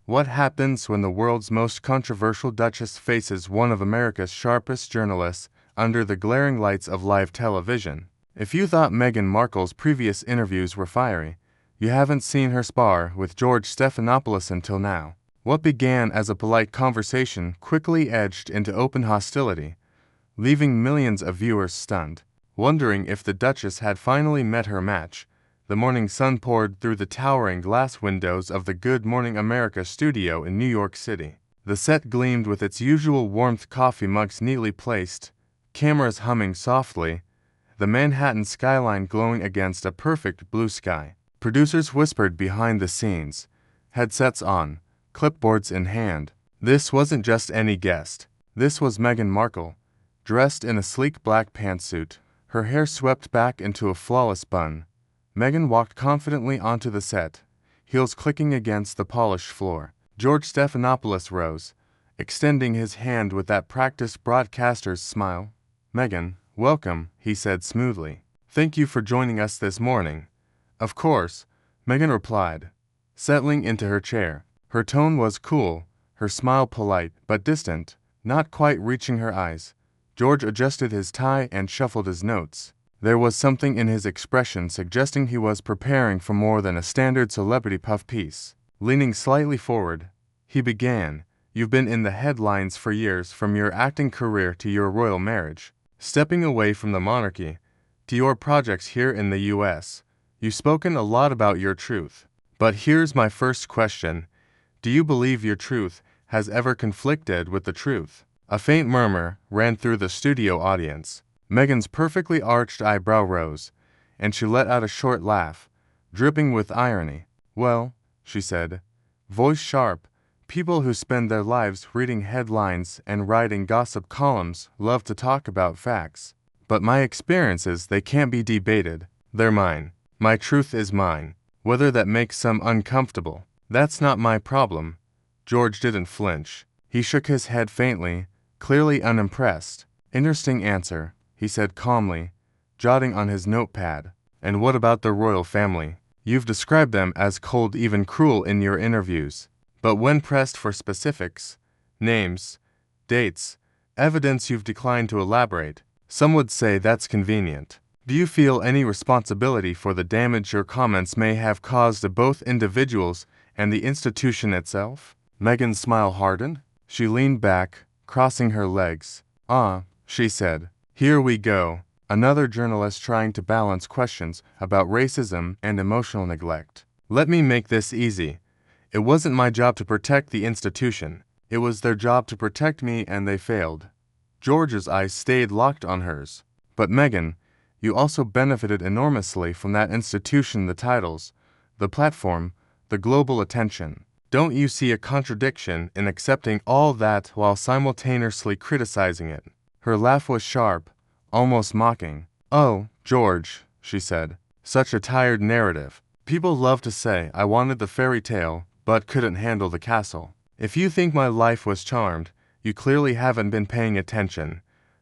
What happens when the world's most controversial duchess faces one of America's sharpest journalists under the glaring lights of live television? If you thought Meghan Markle's previous interviews were fiery, you haven't seen her spar with George Stephanopoulos until now. What began as a polite conversation quickly edged into open hostility, leaving millions of viewers stunned, wondering if the Duchess had finally met her match. The morning sun poured through the towering glass windows of the Good Morning America studio in New York City. The set gleamed with its usual warmth, coffee mugs neatly placed, cameras humming softly, the Manhattan skyline glowing against a perfect blue sky. Producers whispered behind the scenes, headsets on, clipboards in hand. This wasn't just any guest. This was Meghan Markle, dressed in a sleek black pantsuit, her hair swept back into a flawless bun. Meghan walked confidently onto the set, heels clicking against the polished floor. George Stephanopoulos rose, extending his hand with that practiced broadcaster's smile. "Meghan, welcome," he said smoothly. "Thank you for joining us this morning." "Of course," Meghan replied, settling into her chair. Her tone was cool, her smile polite but distant, not quite reaching her eyes. George adjusted his tie and shuffled his notes. There was something in his expression suggesting he was preparing for more than a standard celebrity puff piece. Leaning slightly forward, he began, "You've been in the headlines for years, from your acting career to your royal marriage, stepping away from the monarchy, to your projects here in the US. You've spoken a lot about your truth. But here's my first question. Do you believe your truth has ever conflicted with the truth?" A faint murmur ran through the studio audience. Meghan's perfectly arched eyebrow rose, and she let out a short laugh, dripping with irony. "Well," she said, voice sharp, "people who spend their lives reading headlines and writing gossip columns love to talk about facts. But my experiences, they can't be debated. They're mine. My truth is mine. Whether that makes some uncomfortable, that's not my problem." George didn't flinch. He shook his head faintly, clearly unimpressed. "Interesting answer," he said calmly, jotting on his notepad. "And what about the royal family? You've described them as cold, even cruel in your interviews. But when pressed for specifics, names, dates, evidence, you've declined to elaborate. Some would say that's convenient. Do you feel any responsibility for the damage your comments may have caused to both individuals and the institution itself?" Meghan's smile hardened. She leaned back, crossing her legs. "Ah," she said. "Here we go. Another journalist trying to balance questions about racism and emotional neglect. Let me make this easy. It wasn't my job to protect the institution. It was their job to protect me, and they failed." George's eyes stayed locked on hers. "But Meghan, you also benefited enormously from that institution, the titles, the platform, the global attention. Don't you see a contradiction in accepting all that while simultaneously criticizing it?" Her laugh was sharp, almost mocking. "Oh, George," she said, "such a tired narrative. People love to say I wanted the fairy tale but couldn't handle the castle. If you think my life was charmed, you clearly haven't been paying attention."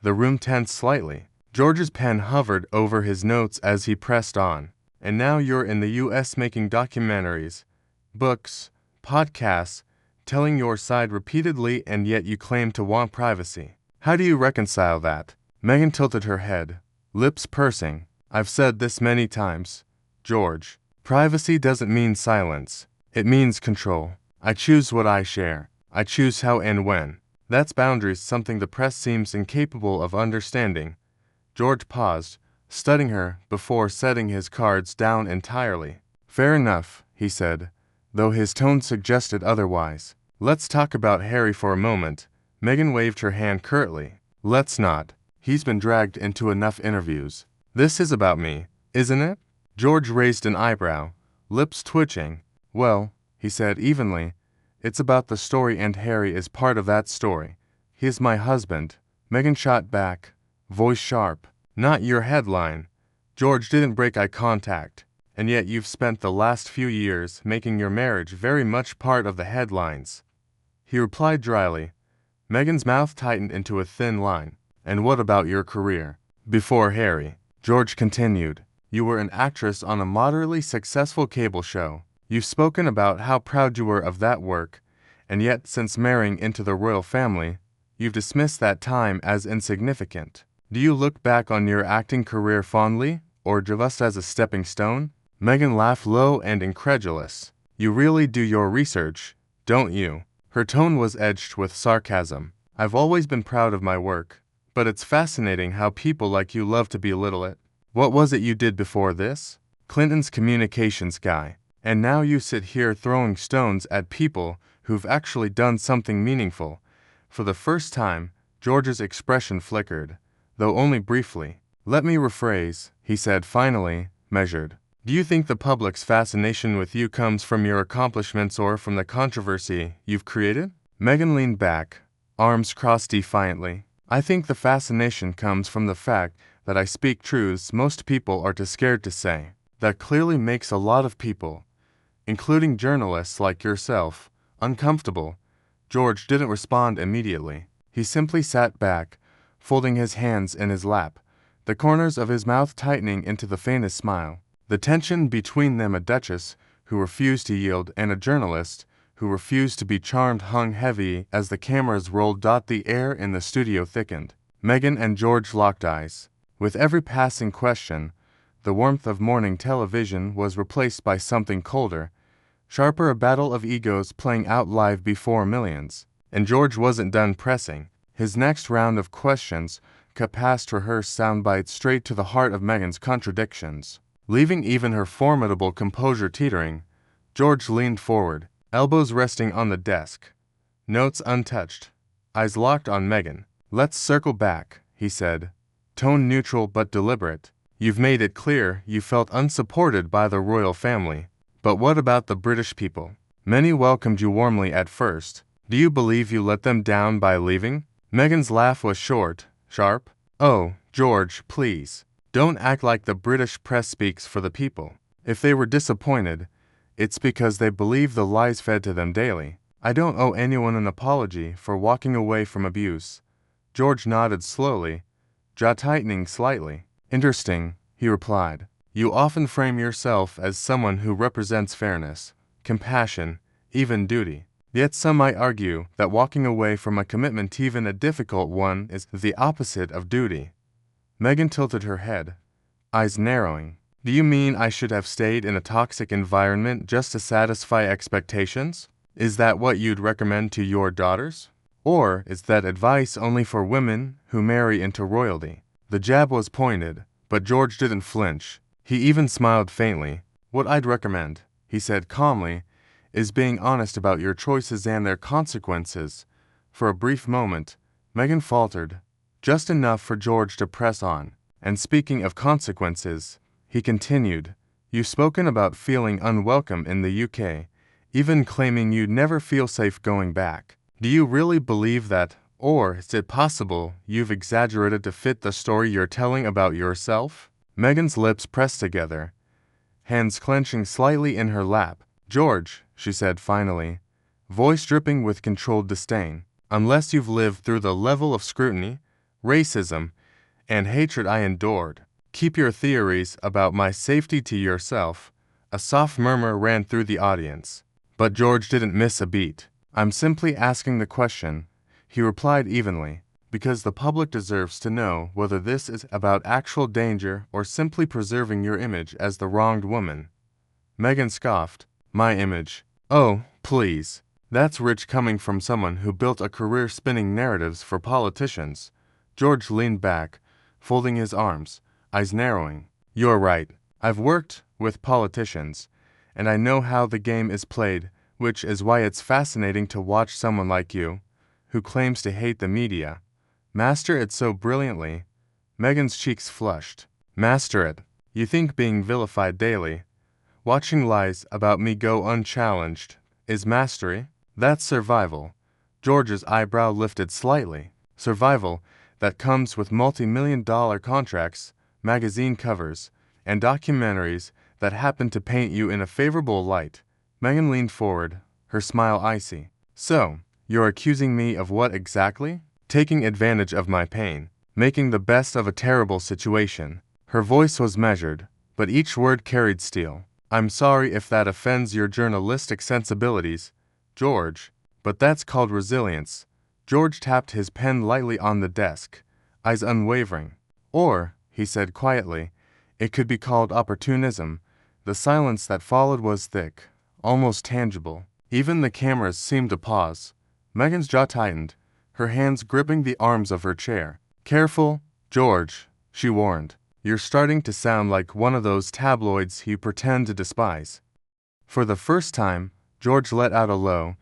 The room tensed slightly. George's pen hovered over his notes as he pressed on. "And now you're in the US making documentaries, books, podcasts, telling your side repeatedly, and yet you claim to want privacy. How do you reconcile that?" Meghan tilted her head, lips pursing. "I've said this many times, George. Privacy doesn't mean silence. It means control. I choose what I share. I choose how and when. That's boundaries, something the press seems incapable of understanding." George paused, studying her before setting his cards down entirely. "Fair enough," he said, though his tone suggested otherwise. "Let's talk about Harry for a moment." Meghan waved her hand curtly. "Let's not. He's been dragged into enough interviews. This is about me, isn't it?" George raised an eyebrow, lips twitching. "Well," he said evenly, "it's about the story, and Harry is part of that story. He is my husband." Meghan shot back, voice sharp. "Not your headline." George didn't break eye contact. "And yet you've spent the last few years making your marriage very much part of the headlines," he replied dryly. Meghan's mouth tightened into a thin line. "And what about your career? Before Harry?" George continued. "You were an actress on a moderately successful cable show. You've spoken about how proud you were of that work, And yet, since marrying into the royal family, you've dismissed that time as insignificant. Do you look back on your acting career fondly, or just as a stepping stone?" Meghan laughed low and incredulous. "You really do your research, don't you?" Her tone was edged with sarcasm. "I've always been proud of my work, but it's fascinating how people like you love to belittle it. What was it you did before this? Clinton's communications guy. And now you sit here throwing stones at people who've actually done something meaningful." For the first time, George's expression flickered, though only briefly. "Let me rephrase," he said finally, measured. "Do you think the public's fascination with you comes from your accomplishments or from the controversy you've created?" Meghan leaned back, arms crossed defiantly. "I think the fascination comes from the fact that I speak truths most people are too scared to say. That clearly makes a lot of people, including journalists like yourself, uncomfortable." George didn't respond immediately. He simply sat back, folding his hands in his lap, the corners of his mouth tightening into the faintest smile. The tension between them, a duchess who refused to yield and a journalist who refused to be charmed, hung heavy as the cameras rolled. The air in the studio thickened. Meghan and George locked eyes. With every passing question, the warmth of morning television was replaced by something colder, sharper, a battle of egos playing out live before millions. And George wasn't done pressing. His next round of questions cut past rehearsed soundbites straight to the heart of Meghan's contradictions. Leaving even her formidable composure teetering, George leaned forward, elbows resting on the desk, notes untouched, eyes locked on Meghan. "Let's circle back," he said, tone neutral but deliberate. "You've made it clear you felt unsupported by the royal family. But what about the British people? Many welcomed you warmly at first. Do you believe you let them down by leaving?" Meghan's laugh was short, sharp. "Oh, George, please. Don't act like the British press speaks for the people. If they were disappointed, it's because they believe the lies fed to them daily. I don't owe anyone an apology for walking away from abuse." George nodded slowly, jaw tightening slightly. "Interesting," he replied. "You often frame yourself as someone who represents fairness, compassion, even duty. Yet some might argue that walking away from a commitment, even a difficult one, is the opposite of duty." Meghan tilted her head, eyes narrowing. "Do you mean I should have stayed in a toxic environment just to satisfy expectations? Is that what you'd recommend to your daughters? Or is that advice only for women who marry into royalty?" The jab was pointed, but George didn't flinch. He even smiled faintly. "What I'd recommend," he said calmly, "is being honest about your choices and their consequences." For a brief moment, Meghan faltered, just enough for George to press on. "And speaking of consequences," he continued, "you've spoken about feeling unwelcome in the UK, even claiming you'd never feel safe going back. Do you really believe that, or is it possible you've exaggerated to fit the story you're telling about yourself?" Meghan's lips pressed together, hands clenching slightly in her lap. "George," she said finally, voice dripping with controlled disdain, "unless you've lived through the level of scrutiny, racism, and hatred I endured, keep your theories about my safety to yourself." A soft murmur ran through the audience, but George didn't miss a beat. "I'm simply asking the question," he replied evenly, "because the public deserves to know whether this is about actual danger or simply preserving your image as the wronged woman." Meghan scoffed. "My image? Oh, please. That's rich coming from someone who built a career spinning narratives for politicians." George leaned back, folding his arms, eyes narrowing. "You're right. I've worked with politicians, and I know how the game is played, which is why it's fascinating to watch someone like you, who claims to hate the media, master it so brilliantly." Meghan's cheeks flushed. "Master it? You think being vilified daily, watching lies about me go unchallenged, is mastery? That's survival." George's eyebrow lifted slightly. "Survival that comes with multi-million-dollar contracts, magazine covers, and documentaries that happen to paint you in a favorable light." Meghan leaned forward, her smile icy. "So, you're accusing me of what exactly?" "Taking advantage of my pain, making the best of a terrible situation." Her voice was measured, but each word carried steel. "I'm sorry if that offends your journalistic sensibilities, George, But that's called resilience. George tapped his pen lightly on the desk, eyes unwavering. Or, he said quietly, it could be called opportunism. The silence that followed was thick, almost tangible. Even the cameras seemed to pause. Meghan's jaw tightened, her hands gripping the arms of her chair. "Careful, George," she warned. "You're starting to sound like one of those tabloids you pretend to despise." For the first time, George let out a low,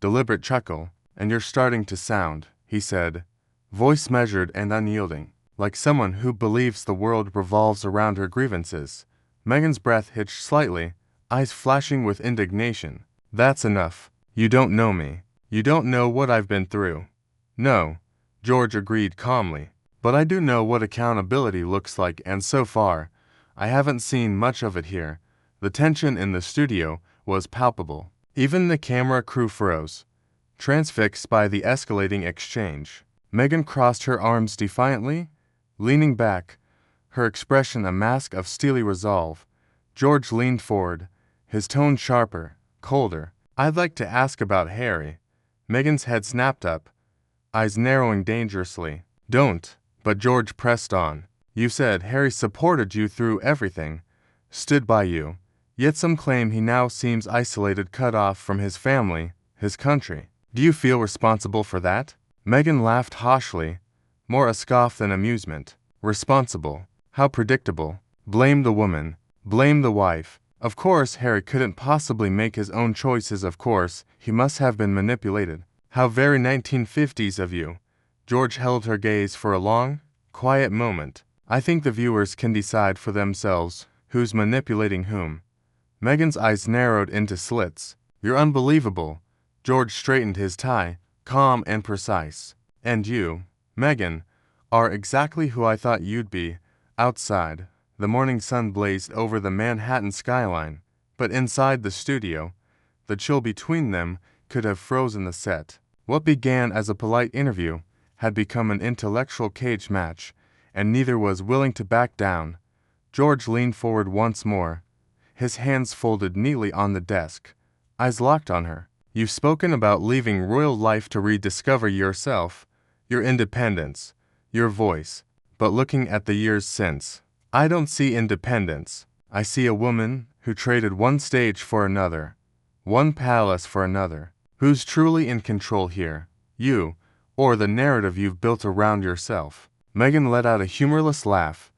deliberate chuckle. "And you're starting to sound," he said, voice measured and unyielding, like someone who believes the world revolves around her grievances. Meghan's breath hitched slightly, eyes flashing with indignation. "That's enough. You don't know me. You don't know what I've been through." "No," George agreed calmly, "but I do know what accountability looks like, and so far, I haven't seen much of it here." The tension in the studio was palpable. Even the camera crew froze, transfixed by the escalating exchange. Meghan crossed her arms defiantly, leaning back, her expression a mask of steely resolve. George leaned forward, his tone sharper, colder. "I'd like to ask about Harry." Meghan's head snapped up, eyes narrowing dangerously. "Don't," but George pressed on. "You said Harry supported you through everything, stood by you. Yet some claim he now seems isolated, cut off from his family, his country. Do you feel responsible for that?" Meghan laughed harshly, more a scoff than amusement. "Responsible? How predictable. Blame the woman. Blame the wife. Of course Harry couldn't possibly make his own choices, of course he must have been manipulated. How very 1950s of you." George held her gaze for a long, quiet moment. "I think the viewers can decide for themselves who's manipulating whom." Meghan's eyes narrowed into slits. "You're unbelievable." George straightened his tie, calm and precise. "And you, Meghan, are exactly who I thought you'd be." Outside, the morning sun blazed over the Manhattan skyline, but inside the studio, the chill between them could have frozen the set. What began as a polite interview had become an intellectual cage match, and neither was willing to back down. George leaned forward once more, his hands folded neatly on the desk, eyes locked on her. "You've spoken about leaving royal life to rediscover yourself, your independence, your voice. But looking at the years since, I don't see independence. I see a woman who traded one stage for another, one palace for another. Who's truly in control here? You, or the narrative you've built around yourself?" Meghan let out a humorless laugh,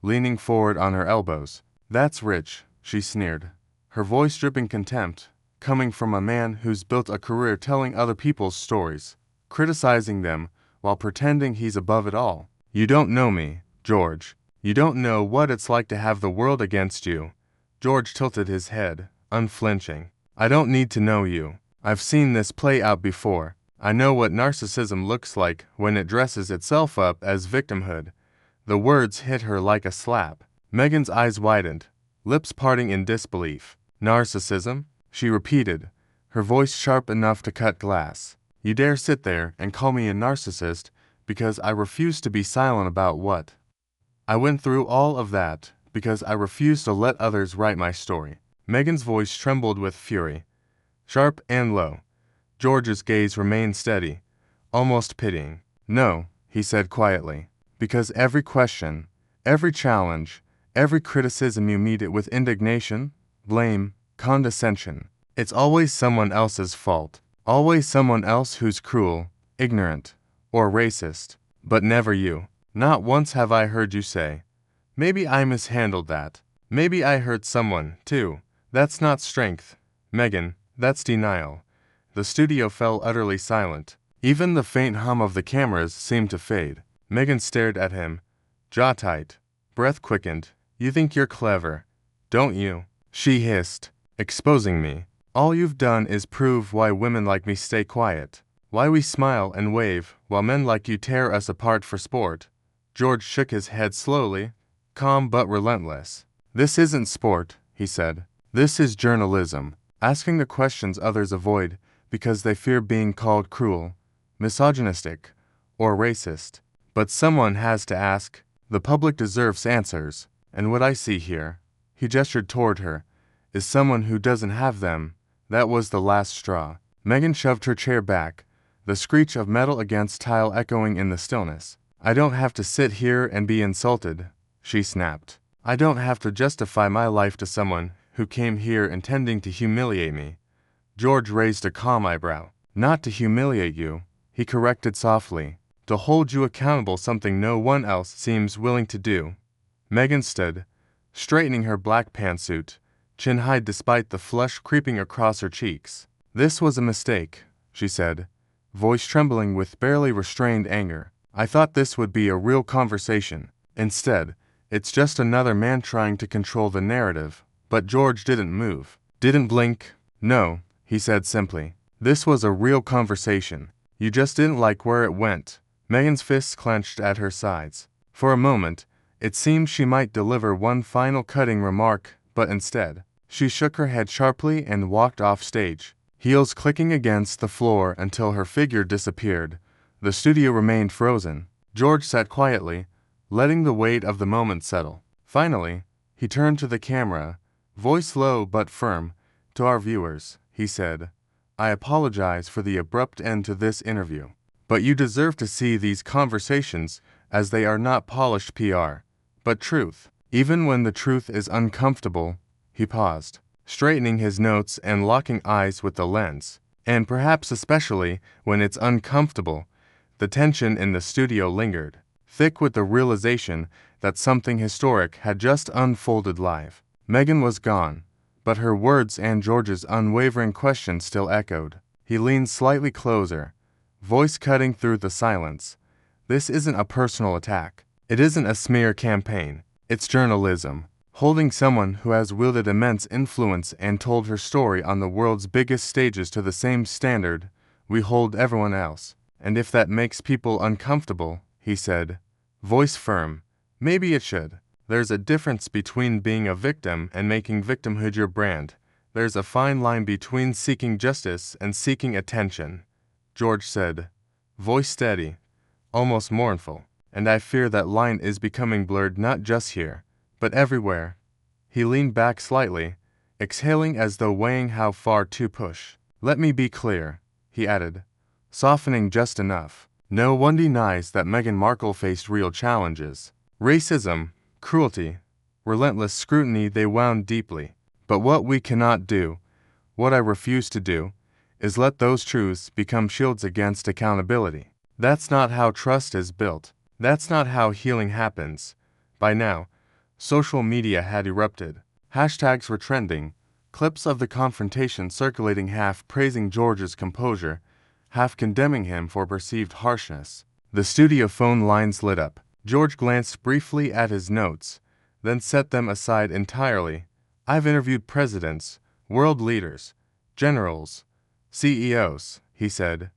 leaning forward on her elbows. "That's rich," she sneered, her voice dripping contempt, coming from a man who's built a career telling other people's stories, criticizing them while pretending he's above it all. "You don't know me, George. You don't know what it's like to have the world against you." George tilted his head, unflinching. "I don't need to know you. I've seen this play out before. I know what narcissism looks like when it dresses itself up as victimhood." The words hit her like a slap. Meghan's eyes widened, lips parting in disbelief. "Narcissism?" she repeated, her voice sharp enough to cut glass. "You dare sit there and call me a narcissist because I refuse to be silent about what I went through? All of that because I refuse to let others write my story." Meghan's voice trembled with fury, sharp and low. George's gaze remained steady, almost pitying. "No," he said quietly, "because every question, every challenge, every criticism you meet it with indignation, blame, condescension. It's always someone else's fault. Always someone else who's cruel, ignorant, or racist. But never you. Not once have I heard you say, 'Maybe I mishandled that. Maybe I hurt someone, too.' That's not strength, Meghan, that's denial." The studio fell utterly silent. Even the faint hum of the cameras seemed to fade. Meghan stared at him, jaw tight, breath quickened. "You think you're clever, don't you?" she hissed, "exposing me. All you've done is prove why women like me stay quiet, why we smile and wave while men like you tear us apart for sport." George shook his head slowly, calm but relentless. "This isn't sport," he said. "This is journalism. Asking the questions others avoid because they fear being called cruel, misogynistic, or racist. But someone has to ask. The public deserves answers. And what I see here," he gestured toward her, "is someone who doesn't have them." That was the last straw. Meghan shoved her chair back, the screech of metal against tile echoing in the stillness. I don't have to sit here and be insulted, she snapped. I don't have to justify my life to someone who came here intending to humiliate me. George raised a calm eyebrow. Not to humiliate you, he corrected softly. To hold you accountable, something no one else seems willing to do. Meghan stood, straightening her black pantsuit, chin high despite the flush creeping across her cheeks. This was a mistake, she said, voice trembling with barely restrained anger. I thought this would be a real conversation. Instead, it's just another man trying to control the narrative. But George didn't move, didn't blink. No, he said simply. This was a real conversation. You just didn't like where it went. Meghan's fists clenched at her sides. For a moment, it seemed she might deliver one final cutting remark, but instead, she shook her head sharply and walked off stage, heels clicking against the floor until her figure disappeared. The studio remained frozen. George sat quietly, letting the weight of the moment settle. Finally, he turned to the camera, voice low but firm. To our viewers, he said, I apologize for the abrupt end to this interview. But you deserve to see these conversations as they are not polished PR, but truth. Even when the truth is uncomfortable, he paused, straightening his notes and locking eyes with the lens. And perhaps especially when it's uncomfortable, the tension in the studio lingered, thick with the realization that something historic had just unfolded live. Meghan was gone, but her words and George's unwavering question still echoed. He leaned slightly closer, voice cutting through the silence. This isn't a personal attack. It isn't a smear campaign. It's journalism. Holding someone who has wielded immense influence and told her story on the world's biggest stages to the same standard we hold everyone else. And if that makes people uncomfortable, he said, voice firm, maybe it should. There's a difference between being a victim and making victimhood your brand. There's a fine line between seeking justice and seeking attention, George said, voice steady, almost mournful. And I fear that line is becoming blurred not just here, but everywhere. He leaned back slightly, exhaling as though weighing how far to push. Let me be clear, he added, softening just enough. No one denies that Meghan Markle faced real challenges. Racism, cruelty, relentless scrutiny, they wound deeply. But what we cannot do, what I refuse to do, is let those truths become shields against accountability. That's not how trust is built. That's not how healing happens. By now, social media had erupted. Hashtags were trending, clips of the confrontation circulating, half praising George's composure, half condemning him for perceived harshness. The studio phone lines lit up. George glanced briefly at his notes, then set them aside entirely. I've interviewed presidents, world leaders, generals, CEOs, he said,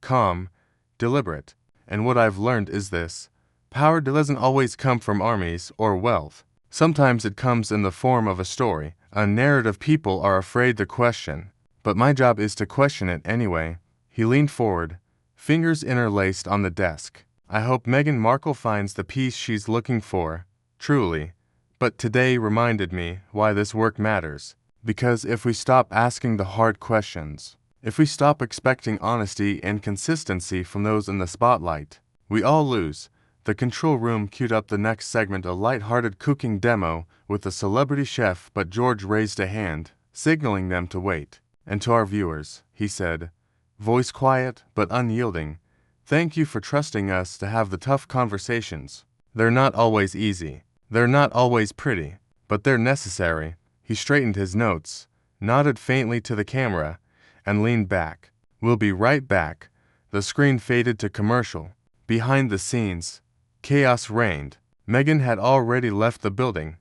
calm, deliberate. And what I've learned is this. Power doesn't always come from armies or wealth. Sometimes it comes in the form of a story, a narrative people are afraid to question. But my job is to question it anyway. He leaned forward, fingers interlaced on the desk. I hope Meghan Markle finds the peace she's looking for, truly. But today reminded me why this work matters. Because if we stop asking the hard questions, if we stop expecting honesty and consistency from those in the spotlight, we all lose. The control room queued up the next segment, a light-hearted cooking demo with a celebrity chef, but George raised a hand, signaling them to wait. And to our viewers, he said, voice quiet but unyielding, thank you for trusting us to have the tough conversations. They're not always easy. They're not always pretty, but they're necessary. He straightened his notes, nodded faintly to the camera, and leaned back. We'll be right back. The screen faded to commercial. Behind the scenes, chaos reigned. Meghan had already left the building,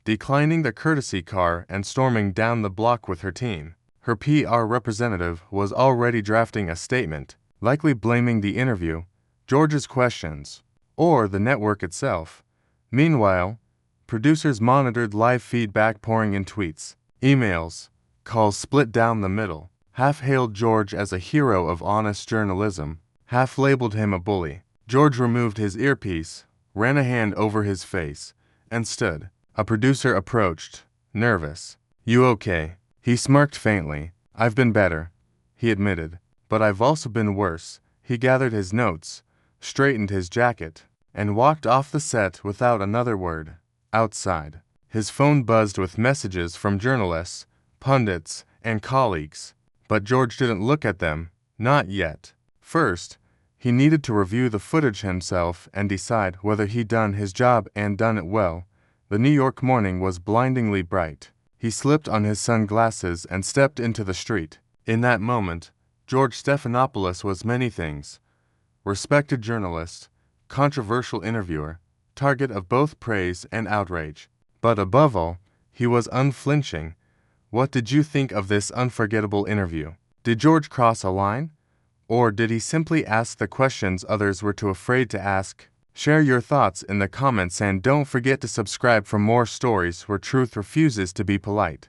declining the courtesy car and storming down the block with her team. Her PR representative was already drafting a statement, likely blaming the interview, George's questions, or the network itself. Meanwhile, producers monitored live feedback pouring in, tweets, emails, calls split down the middle. Half hailed George as a hero of honest journalism, half labeled him a bully. George removed his earpiece, ran a hand over his face, and stood. A producer approached, nervous. You okay? He smirked faintly. I've been better. he admitted. But I've also been worse. He gathered his notes, straightened his jacket, and walked off the set without another word. Outside, his phone buzzed with messages from journalists, pundits, and colleagues. But George didn't look at them, not yet. First, he needed to review the footage himself and decide whether he'd done his job and done it well. The New York morning was blindingly bright. He slipped on his sunglasses and stepped into the street. In that moment, George Stephanopoulos was many things: respected journalist, controversial interviewer, target of both praise and outrage. But above all, he was unflinching. What did you think of this unforgettable interview? Did George cross a line? Or did he simply ask the questions others were too afraid to ask? Share your thoughts in the comments and don't forget to subscribe for more stories where truth refuses to be polite.